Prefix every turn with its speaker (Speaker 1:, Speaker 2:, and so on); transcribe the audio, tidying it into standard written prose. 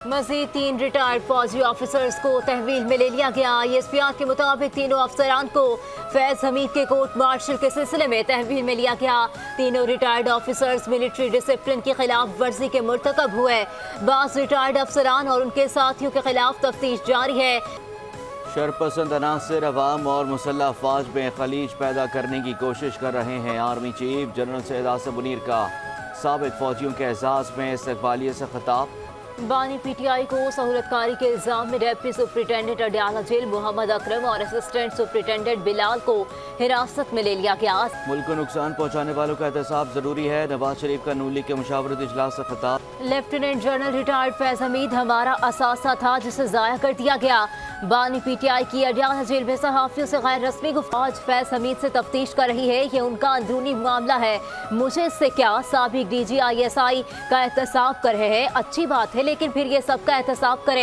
Speaker 1: मजीद 3 retired फौजी officers को तहवील में ले लिया गया। ISPR के मुताबिक तीनों अफसरान को फैज हमीद के कोर्ट मार्शल के सिलसिले में तहवील में लिया गया। तीनों रिटायर्ड ऑफिसर्स मिलिट्री डिसिप्लिन की खिलाफ वर्जी के मुर्तकब हुए। बास रिटायर्ड अफसरान और उनके साथियों के खिलाफ तफ्तीश जारी है।
Speaker 2: शरपसंद अनासर अवाम और मुसल्लह अफवाज में खलीज पैदा करने की कोशिश कर रहे हैं। Army chief general Syed Asim Munir का साबिक फौजियों के एजाज में इस्तकबालियत से खिताब।
Speaker 1: बानी PTI को सहूलतकारी के इल्जाम में deputy superintendent Adiala jail Mohammad Akram और असिस्टेंट सुप्रिटेंडेंट बिलाल को हिरासत में ले लिया गया।
Speaker 2: मुल्क को नुकसान पहुँचाने वालों का एहतसाब जरूरी है। नवाज शरीफ का नून लीग के मुशावरती इजलास से खिताब।
Speaker 1: Lieutenant general retired Faiz Hamid हमारा असासा था जिसे जाया कर दिया गया। बानी PTI की अडयाला जेल में सहाफियों से गैर रस्मी गुफ्तार। फैज हमीद से तफ्तीश कर रही है, ये उनका अंदरूनी मामला है, मुझे इससे क्या। साबिक DG ISI का एहतसाब कर रहे हैं, अच्छी बात है, लेकिन फिर ये सबका एहतसाब करें।